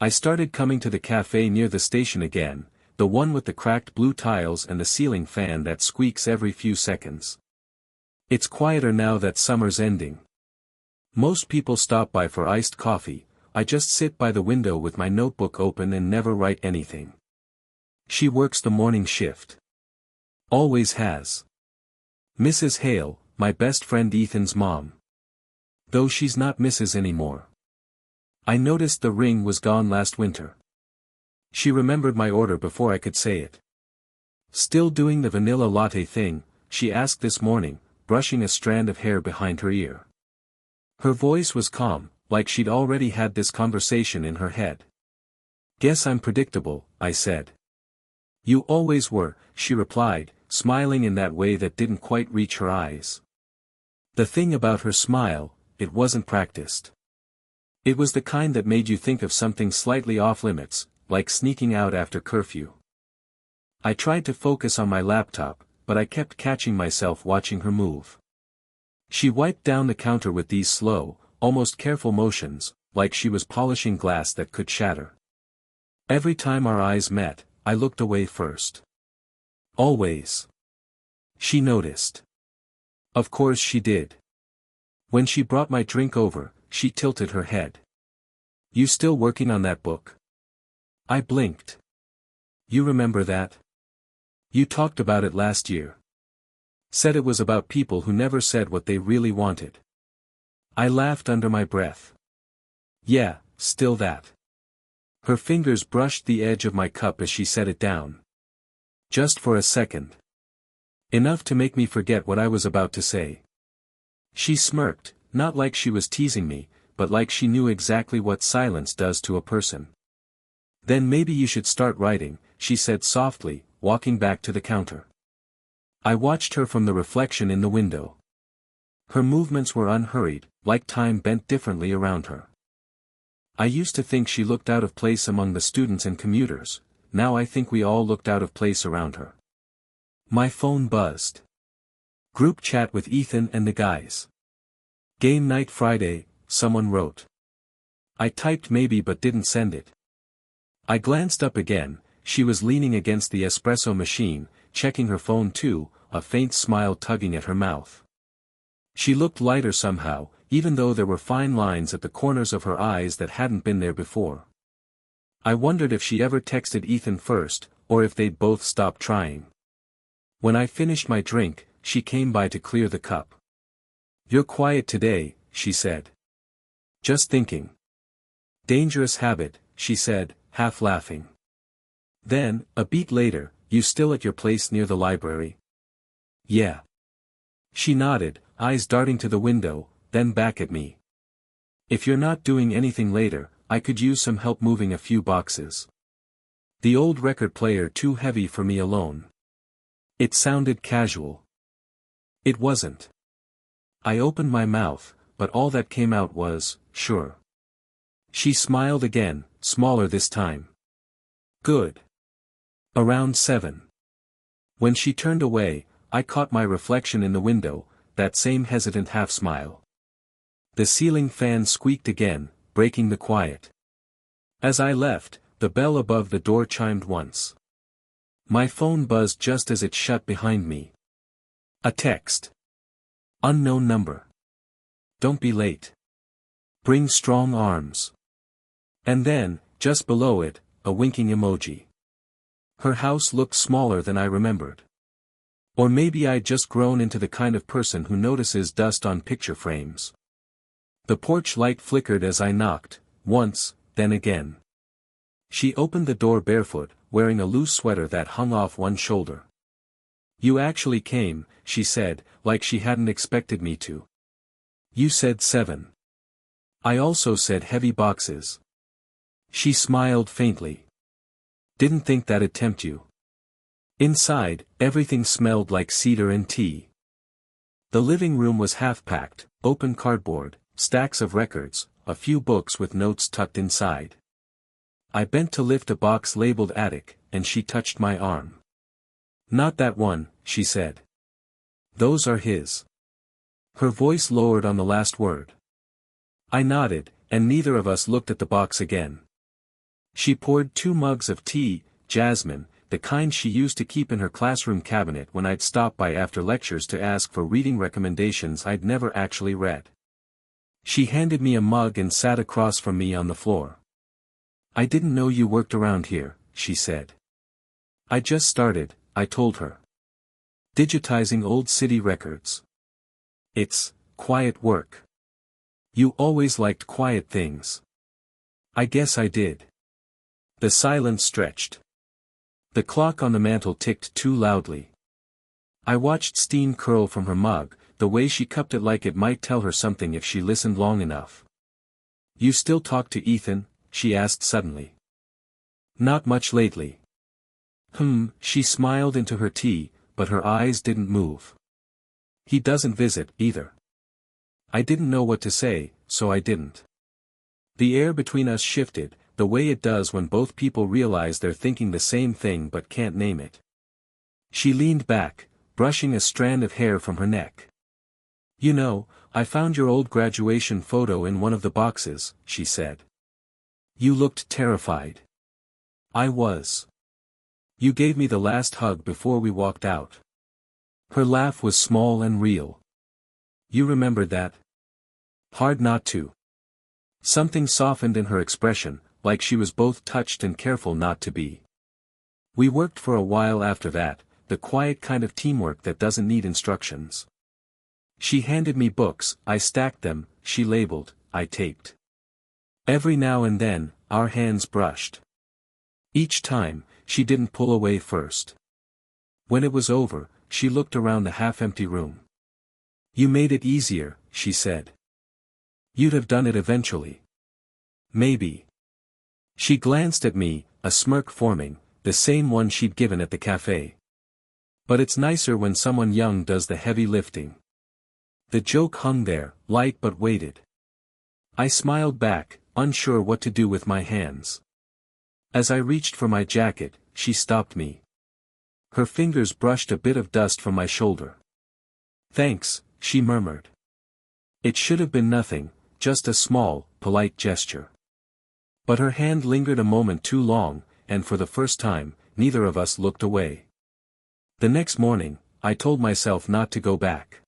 I started coming to the cafe near the station again, the one with the cracked blue tiles and the ceiling fan that squeaks every few seconds. It's quieter now that summer's ending. Most people stop by for iced coffee. I just sit by the window with my notebook open and never write anything. She works the morning shift. Always has. Mrs. Hale, my best friend Ethan's mom. Though she's not Mrs. anymore. I noticed the ring was gone last winter. She remembered my order before I could say it. Still doing the vanilla latte thing, she asked this morning, brushing a strand of hair behind her ear. Her voice was calm, like she'd already had this conversation in her head. Guess I'm predictable, I said. You always were, she replied, smiling in that way that didn't quite reach her eyes. The thing about her smile, it wasn't practiced. It was the kind that made you think of something slightly off-limits, like sneaking out after curfew. I tried to focus on my laptop, but I kept catching myself watching her move. She wiped down the counter with these slow, almost careful motions, like she was polishing glass that could shatter. Every time our eyes met, I looked away first. Always. She noticed. Of course she did. When she brought my drink over, she tilted her head. You still working on that book? I blinked. You remember that? You talked about it last year. Said it was about people who never said what they really wanted. I laughed under my breath. Yeah, still that. Her fingers brushed the edge of my cup as she set it down. Just for a second. Enough to make me forget what I was about to say. She smirked, not like she was teasing me, but like she knew exactly what silence does to a person. Then maybe you should start writing, she said softly, walking back to the counter. I watched her from the reflection in the window. Her movements were unhurried, like time bent differently around her. I used to think she looked out of place among the students and commuters, now I think we all looked out of place around her. My phone buzzed. Group chat with Ethan and the guys. Game night Friday, someone wrote. I typed maybe but didn't send it. I glanced up again, she was leaning against the espresso machine, checking her phone too, a faint smile tugging at her mouth. She looked lighter somehow, even though there were fine lines at the corners of her eyes that hadn't been there before. I wondered if she ever texted Ethan first, or if they'd both stopped trying. When I finished my drink, she came by to clear the cup. You're quiet today, she said. Just thinking. Dangerous habit, she said, half laughing. Then, a beat later, you still at your place near the library? Yeah. She nodded, eyes darting to the window, then back at me. If you're not doing anything later, I could use some help moving a few boxes. The old record player too heavy for me alone. It sounded casual. It wasn't. I opened my mouth, but all that came out was, sure. She smiled again, smaller this time. Good. Around 7. When she turned away, I caught my reflection in the window, that same hesitant half-smile. The ceiling fan squeaked again, breaking the quiet. As I left, the bell above the door chimed once. My phone buzzed just as it shut behind me. A text. Unknown number. Don't be late. Bring strong arms. And then, just below it, a winking emoji. Her house looked smaller than I remembered. Or maybe I'd just grown into the kind of person who notices dust on picture frames. The porch light flickered as I knocked, once, then again. She opened the door barefoot, wearing a loose sweater that hung off one shoulder. You actually came, she said, like she hadn't expected me to. You said 7. I also said heavy boxes. She smiled faintly. Didn't think that'd tempt you. Inside, everything smelled like cedar and tea. The living room was half-packed, open cardboard, stacks of records, a few books with notes tucked inside. I bent to lift a box labeled attic, and she touched my arm. Not that one, she said. Those are his. Her voice lowered on the last word. I nodded, and neither of us looked at the box again. She poured 2 mugs of tea, jasmine, the kind she used to keep in her classroom cabinet when I'd stop by after lectures to ask for reading recommendations I'd never actually read. She handed me a mug and sat across from me on the floor. "I didn't know you worked around here," she said. "I just started," I told her. "Digitizing old city records. It's quiet work." "You always liked quiet things." "I guess I did." The silence stretched. The clock on the mantel ticked too loudly. I watched steam curl from her mug, the way she cupped it like it might tell her something if she listened long enough. "You still talk to Ethan?" she asked suddenly. "Not much lately." She smiled into her tea, but her eyes didn't move. "He doesn't visit, either." I didn't know what to say, so I didn't. The air between us shifted, the way it does when both people realize they're thinking the same thing but can't name it. She leaned back, brushing a strand of hair from her neck. "You know, I found your old graduation photo in one of the boxes," she said. "You looked terrified." "I was. You gave me the last hug before we walked out." Her laugh was small and real. "You remembered that?" "Hard not to." Something softened in her expression, like she was both touched and careful not to be. We worked for a while after that, the quiet kind of teamwork that doesn't need instructions. She handed me books, I stacked them, she labeled, I taped. Every now and then, our hands brushed. Each time, she didn't pull away first. When it was over, she looked around the half-empty room. "You made it easier," she said. "You'd have done it eventually." "Maybe." She glanced at me, a smirk forming, the same one she'd given at the cafe. "But it's nicer when someone young does the heavy lifting." The joke hung there, light but weighted. I smiled back, unsure what to do with my hands. As I reached for my jacket, she stopped me. Her fingers brushed a bit of dust from my shoulder. "Thanks," she murmured. It should have been nothing, just a small, polite gesture. But her hand lingered a moment too long, and for the first time, neither of us looked away. The next morning, I told myself not to go back.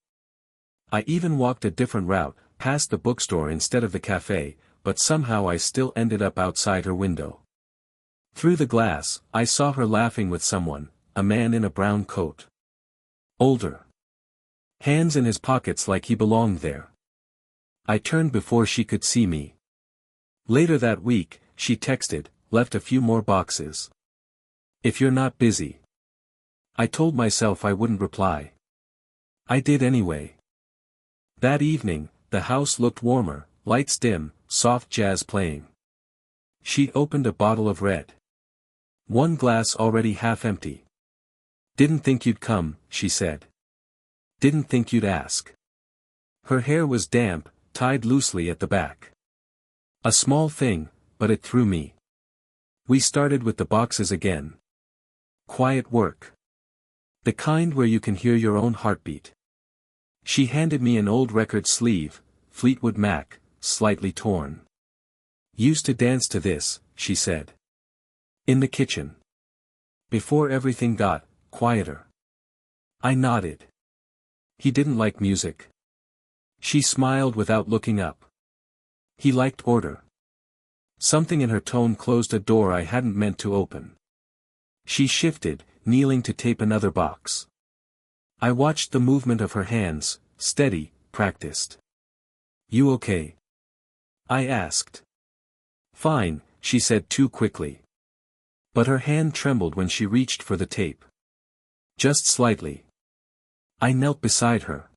I even walked a different route, past the bookstore instead of the cafe, but somehow I still ended up outside her window. Through the glass, I saw her laughing with someone, a man in a brown coat. Older. Hands in his pockets like he belonged there. I turned before she could see me. Later that week, she texted, "Left a few more boxes. If you're not busy." I told myself I wouldn't reply. I did anyway. That evening, the house looked warmer, lights dim, soft jazz playing. She opened a bottle of red. One glass already half empty. "Didn't think you'd come," she said. "Didn't think you'd ask." Her hair was damp, tied loosely at the back. A small thing, but it threw me. We started with the boxes again. Quiet work. The kind where you can hear your own heartbeat. She handed me an old record sleeve, Fleetwood Mac, slightly torn. "Used to dance to this," she said. "In the kitchen. Before everything got quieter." I nodded. He didn't like music. She smiled without looking up. He liked order. Something in her tone closed a door I hadn't meant to open. She shifted, kneeling to tape another box. I watched the movement of her hands, steady, practiced. "You okay?" I asked. "Fine," she said too quickly. But her hand trembled when she reached for the tape. Just slightly. I knelt beside her.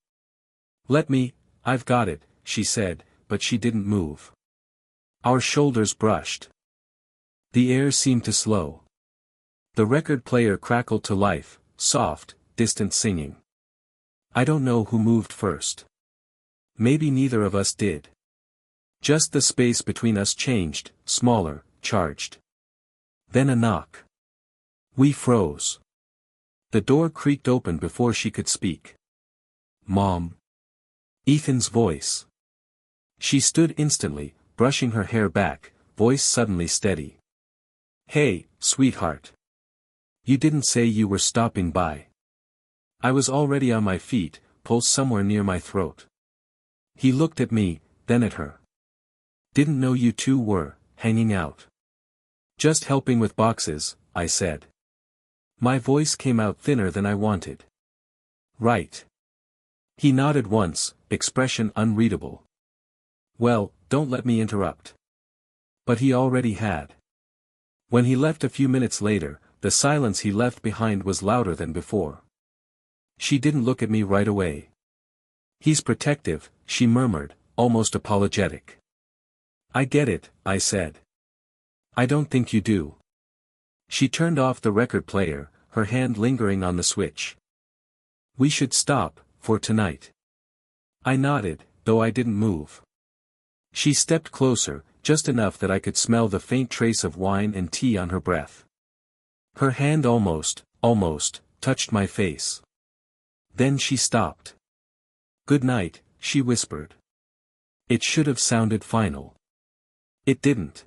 "Let me, I've got it," she said, but she didn't move. Our shoulders brushed. The air seemed to slow. The record player crackled to life, soft, distant singing. I don't know who moved first. Maybe neither of us did. Just the space between us changed, smaller, charged. Then a knock. We froze. The door creaked open before she could speak. "Mom." Ethan's voice. She stood instantly, brushing her hair back, voice suddenly steady. Hey, sweetheart. You didn't say you were stopping by. I was already on my feet, pulse somewhere near my throat. He looked at me, then at her. Didn't know you two were hanging out. Just helping with boxes, I said. My voice came out thinner than I wanted. Right. He nodded once, expression unreadable. Well, don't let me interrupt. But he already had. When he left a few minutes later, the silence he left behind was louder than before. She didn't look at me right away. He's protective, she murmured, almost apologetic. I get it, I said. I don't think you do. She turned off the record player, her hand lingering on the switch. We should stop, for tonight. I nodded, though I didn't move. She stepped closer, just enough that I could smell the faint trace of wine and tea on her breath. Her hand almost, touched my face. Then she stopped. Good night, she whispered. It should have sounded final. It didn't.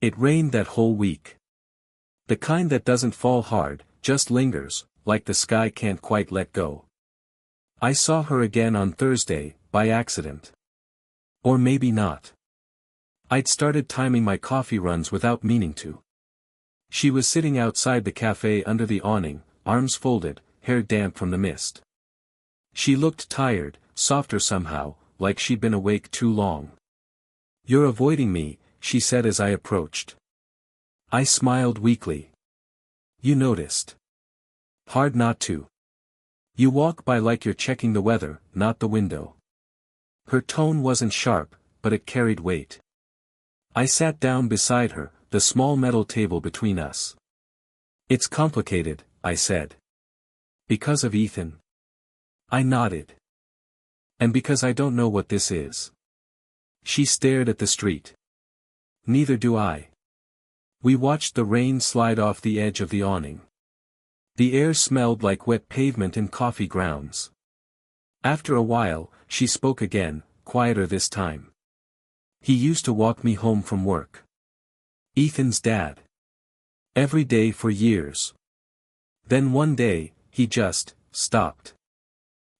It rained that whole week. The kind that doesn't fall hard, just lingers, like the sky can't quite let go. I saw her again on Thursday, by accident. Or maybe not. I'd started timing my coffee runs without meaning to. She was sitting outside the cafe under the awning, arms folded, hair damp from the mist. She looked tired, softer somehow, like she'd been awake too long. You're avoiding me, she said as I approached. I smiled weakly. You noticed. Hard not to. You walk by like you're checking the weather, not the window. Her tone wasn't sharp, but it carried weight. I sat down beside her, the small metal table between us. It's complicated, I said. Because of Ethan? I nodded. And because I don't know what this is. She stared at the street. Neither do I. We watched the rain slide off the edge of the awning. The air smelled like wet pavement and coffee grounds. After a while, she spoke again, quieter this time. He used to walk me home from work. Ethan's dad. Every day for years. Then one day, he just stopped.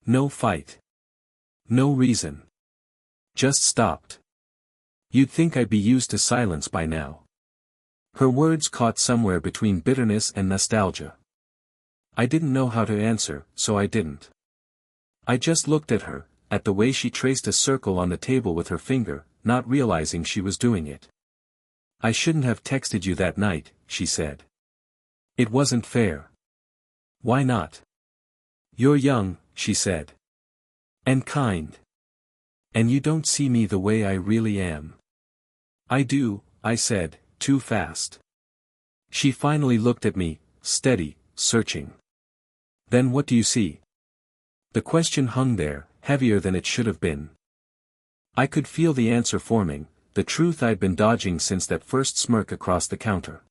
No fight. No reason. Just stopped. You'd think I'd be used to silence by now. Her words caught somewhere between bitterness and nostalgia. I didn't know how to answer, so I didn't. I just looked at her, at the way she traced a circle on the table with her finger, not realizing she was doing it. I shouldn't have texted you that night, she said. It wasn't fair. Why not? You're young, she said. And kind. And you don't see me the way I really am. I do, I said, too fast. She finally looked at me, steady, searching. Then what do you see? The question hung there, heavier than it should have been. I could feel the answer forming, the truth I'd been dodging since that first smirk across the counter.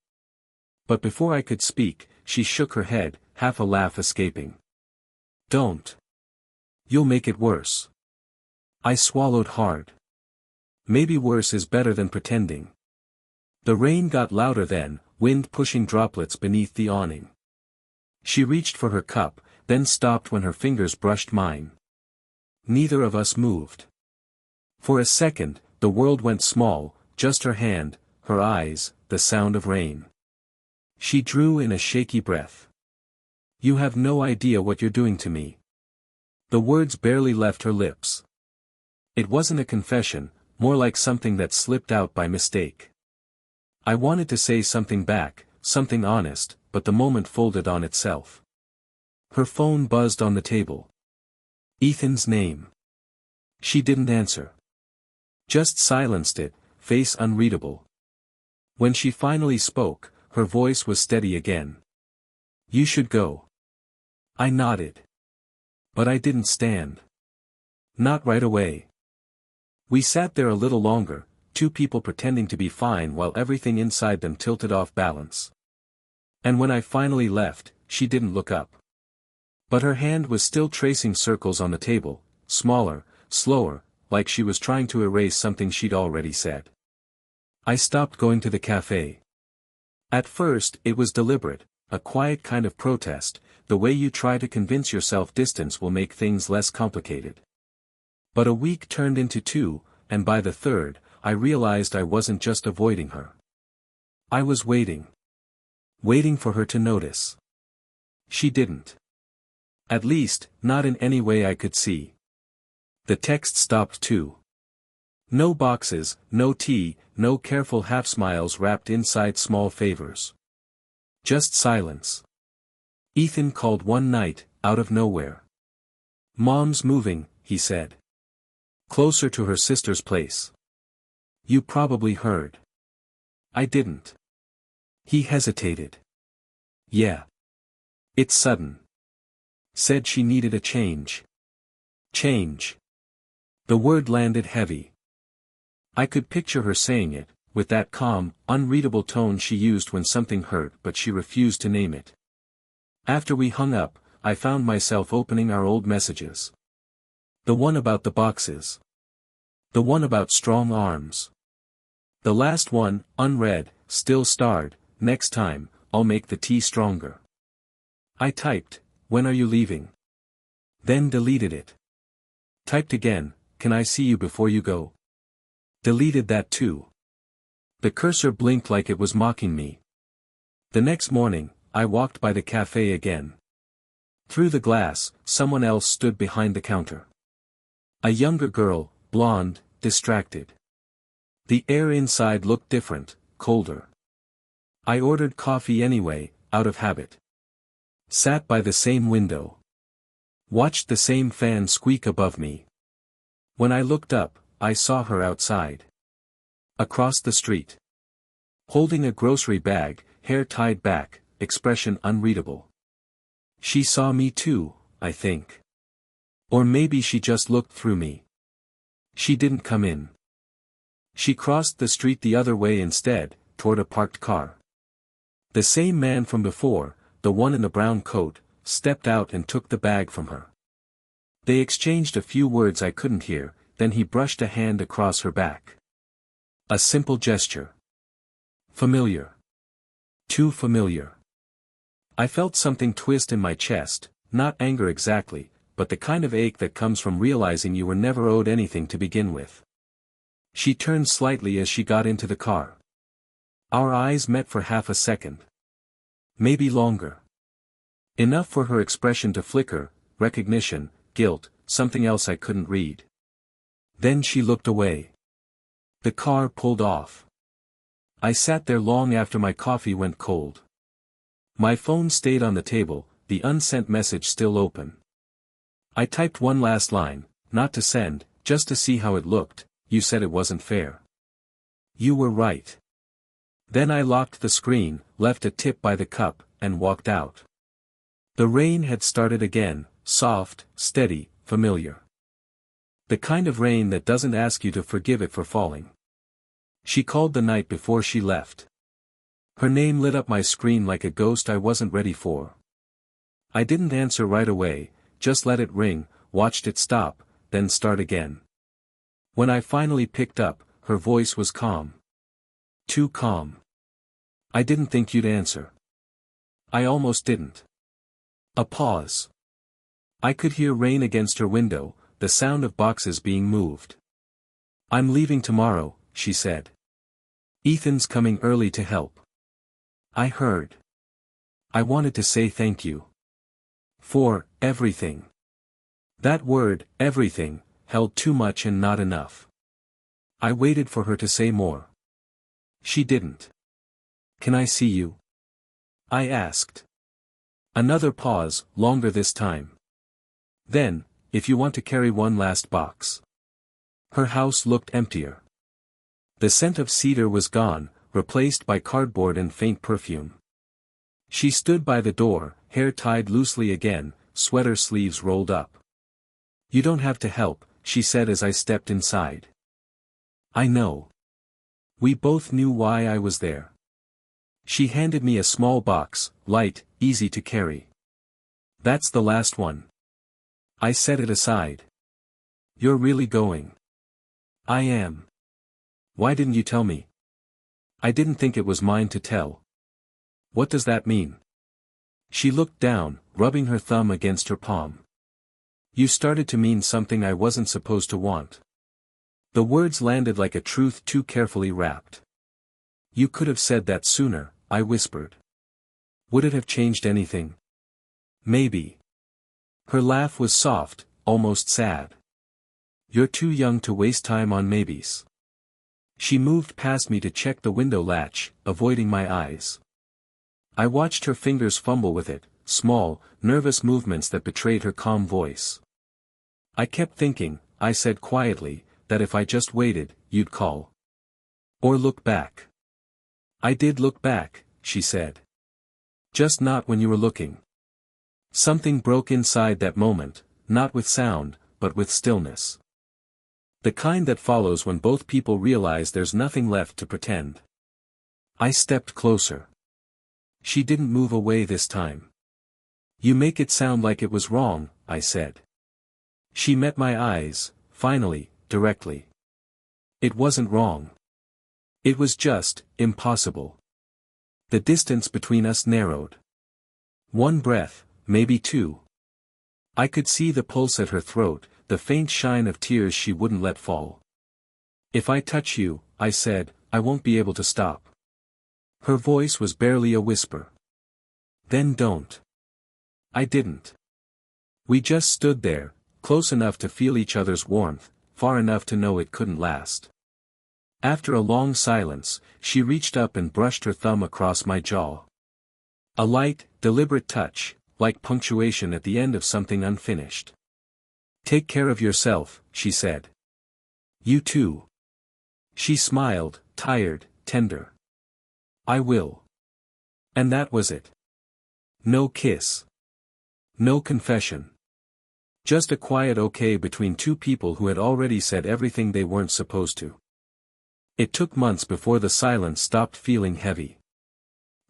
But before I could speak, she shook her head, half a laugh escaping. Don't. You'll make it worse. I swallowed hard. Maybe worse is better than pretending. The rain got louder then, wind pushing droplets beneath the awning. She reached for her cup, then stopped when her fingers brushed mine. Neither of us moved. For a second, the world went small, just her hand, her eyes, the sound of rain. She drew in a shaky breath. You have no idea what you're doing to me. The words barely left her lips. It wasn't a confession, more like something that slipped out by mistake. I wanted to say something back, something honest, but the moment folded on itself. Her phone buzzed on the table. Ethan's name. She didn't answer. Just silenced it, face unreadable. When she finally spoke, her voice was steady again. You should go. I nodded. But I didn't stand. Not right away. We sat there a little longer, two people pretending to be fine while everything inside them tilted off balance. And when I finally left, she didn't look up. But her hand was still tracing circles on the table, smaller, slower, like she was trying to erase something she'd already said. I stopped going to the cafe. At first, it was deliberate, a quiet kind of protest, the way you try to convince yourself distance will make things less complicated. But a week turned into 2, and by the 3rd, I realized I wasn't just avoiding her. I was waiting. Waiting for her to notice. She didn't. At least, not in any way I could see. The text stopped too. No boxes, no tea, no careful half-smiles wrapped inside small favors. Just silence. Ethan called one night, out of nowhere. "Mom's moving," he said. "Closer to her sister's place. You probably heard." I didn't. He hesitated. "Yeah. It's sudden. Said she needed a change." Change. The word landed heavy. I could picture her saying it, with that calm, unreadable tone she used when something hurt but she refused to name it. After we hung up, I found myself opening our old messages. The one about the boxes. The one about strong arms. The last one, unread, still starred, "Next time, I'll make the tea stronger." I typed, "When are you leaving?" Then deleted it. Typed again, "Can I see you before you go?" Deleted that too. The cursor blinked like it was mocking me. The next morning, I walked by the cafe again. Through the glass, someone else stood behind the counter. A younger girl, blonde, distracted. The air inside looked different, colder. I ordered coffee anyway, out of habit. Sat by the same window. Watched the same fan squeak above me. When I looked up, I saw her outside. Across the street. Holding a grocery bag, hair tied back, expression unreadable. She saw me too, I think. Or maybe she just looked through me. She didn't come in. She crossed the street the other way instead, toward a parked car. The same man from before, the one in the brown coat, stepped out and took the bag from her. They exchanged a few words I couldn't hear, then he brushed a hand across her back. A simple gesture. Familiar. Too familiar. I felt something twist in my chest, not anger exactly, but the kind of ache that comes from realizing you were never owed anything to begin with. She turned slightly as she got into the car. Our eyes met for half a second. Maybe longer. Enough for her expression to flicker, recognition, guilt, something else I couldn't read. Then she looked away. The car pulled off. I sat there long after my coffee went cold. My phone stayed on the table, the unsent message still open. I typed one last line, not to send, just to see how it looked. "You said it wasn't fair. You were right." Then I locked the screen, left a tip by the cup, and walked out. The rain had started again, soft, steady, familiar. The kind of rain that doesn't ask you to forgive it for falling. She called the night before she left. Her name lit up my screen like a ghost I wasn't ready for. I didn't answer right away, just let it ring, watched it stop, then start again. When I finally picked up, her voice was calm. Too calm. "I didn't think you'd answer." I almost didn't. A pause. I could hear rain against her window, the sound of boxes being moved. "I'm leaving tomorrow," she said. "Ethan's coming early to help." I heard. I wanted to say thank you. For everything. That word, everything, held too much and not enough. I waited for her to say more. She didn't. "Can I see you?" I asked. Another pause, longer this time. Then, "If you want to carry one last box." Her house looked emptier. The scent of cedar was gone, replaced by cardboard and faint perfume. She stood by the door, hair tied loosely again, sweater sleeves rolled up. "You don't have to help," she said as I stepped inside. "I know." We both knew why I was there. She handed me a small box, light, easy to carry. "That's the last one." I set it aside. "You're really going?" "I am." "Why didn't you tell me?" "I didn't think it was mine to tell." What does that mean? She looked down, rubbing her thumb against her palm. You started to mean something I wasn't supposed to want. The words landed like a truth too carefully wrapped. You could have said that sooner, I whispered. Would it have changed anything? Maybe. Her laugh was soft, almost sad. You're too young to waste time on maybes. She moved past me to check the window latch, avoiding my eyes. I watched her fingers fumble with it, small, nervous movements that betrayed her calm voice. I kept thinking, I said quietly, that if I just waited, you'd call. Or look back. I did look back, she said. Just not when you were looking. Something broke inside that moment, not with sound, but with stillness. The kind that follows when both people realize there's nothing left to pretend. I stepped closer. She didn't move away this time. You make it sound like it was wrong, I said. She met my eyes, finally, directly. It wasn't wrong. It was just, impossible. The distance between us narrowed. One breath, maybe two. I could see the pulse at her throat, the faint shine of tears she wouldn't let fall. If I touch you, I said, I won't be able to stop. Her voice was barely a whisper. Then don't. I didn't. We just stood there, close enough to feel each other's warmth, far enough to know it couldn't last. After a long silence, she reached up and brushed her thumb across my jaw. A light, deliberate touch, like punctuation at the end of something unfinished. Take care of yourself, she said. You too. She smiled, tired, tender. I will. And that was it. No kiss. No confession. Just a quiet okay between two people who had already said everything they weren't supposed to. It took months before the silence stopped feeling heavy.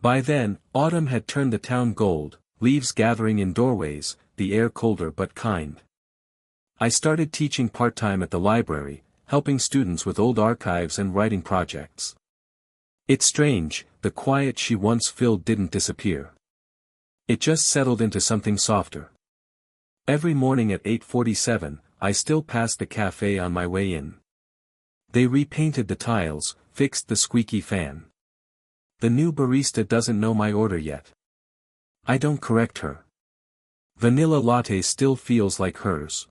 By then, autumn had turned the town gold, leaves gathering in doorways, the air colder but kind. I started teaching part-time at the library, helping students with old archives and writing projects. It's strange, the quiet she once filled didn't disappear. It just settled into something softer. Every morning at 8:47, I still passed the cafe on my way in. They repainted the tiles, fixed the squeaky fan. The new barista doesn't know my order yet. I don't correct her. Vanilla latte still feels like hers.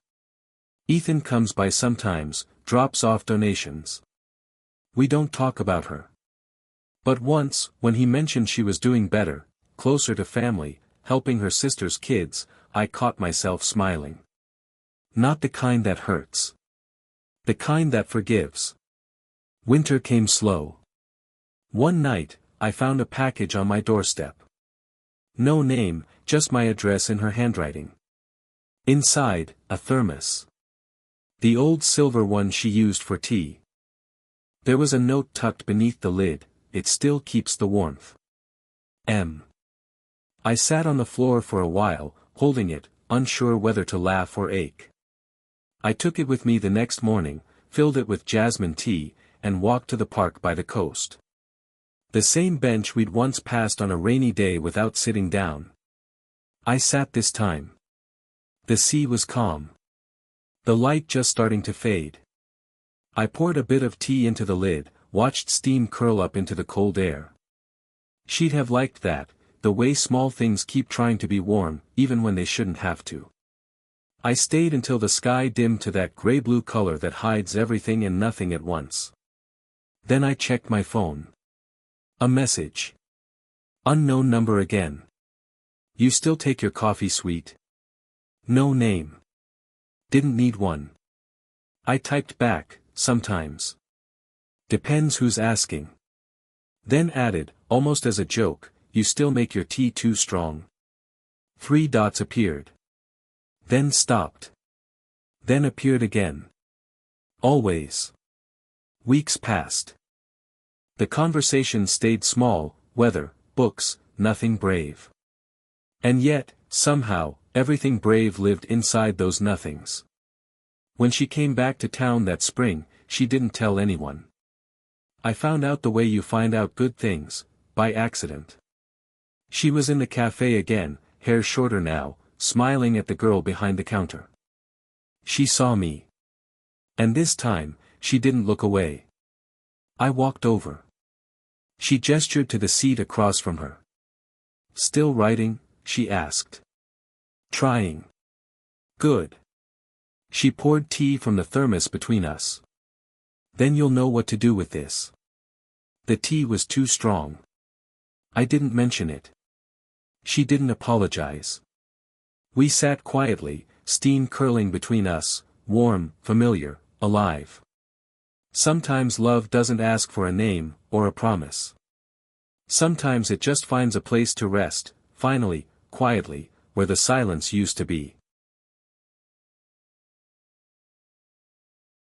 Ethan comes by sometimes, drops off donations. We don't talk about her. But once, when he mentioned she was doing better, closer to family, helping her sister's kids, I caught myself smiling. Not the kind that hurts. The kind that forgives. Winter came slow. One night, I found a package on my doorstep. No name, just my address in her handwriting. Inside, a thermos. The old silver one she used for tea. There was a note tucked beneath the lid, it still keeps the warmth. M. I sat on the floor for a while, holding it, unsure whether to laugh or ache. I took it with me the next morning, filled it with jasmine tea, and walked to the park by the coast. The same bench we'd once passed on a rainy day without sitting down. I sat this time. The sea was calm. The light just starting to fade. I poured a bit of tea into the lid, watched steam curl up into the cold air. She'd have liked that, the way small things keep trying to be warm, even when they shouldn't have to. I stayed until the sky dimmed to that gray-blue color that hides everything and nothing at once. Then I checked my phone. A message. Unknown number again. You still take your coffee, sweet? No name. Didn't need one. I typed back, sometimes. Depends who's asking. Then added, almost as a joke, you still make your tea too strong. 3 dots appeared. Then stopped. Then appeared again. Always. Weeks passed. The conversation stayed small, weather, books, nothing brave. And yet, somehow, everything brave lived inside those nothings. When she came back to town that spring, she didn't tell anyone. I found out the way you find out good things, by accident. She was in the cafe again, hair shorter now, smiling at the girl behind the counter. She saw me. And this time, she didn't look away. I walked over. She gestured to the seat across from her. "Still writing?" she asked. "Trying." "Good." She poured tea from the thermos between us. "Then you'll know what to do with this." The tea was too strong. I didn't mention it. She didn't apologize. We sat quietly, steam curling between us, warm, familiar, alive. Sometimes love doesn't ask for a name, or a promise. Sometimes it just finds a place to rest, finally, quietly, where the silence used to be.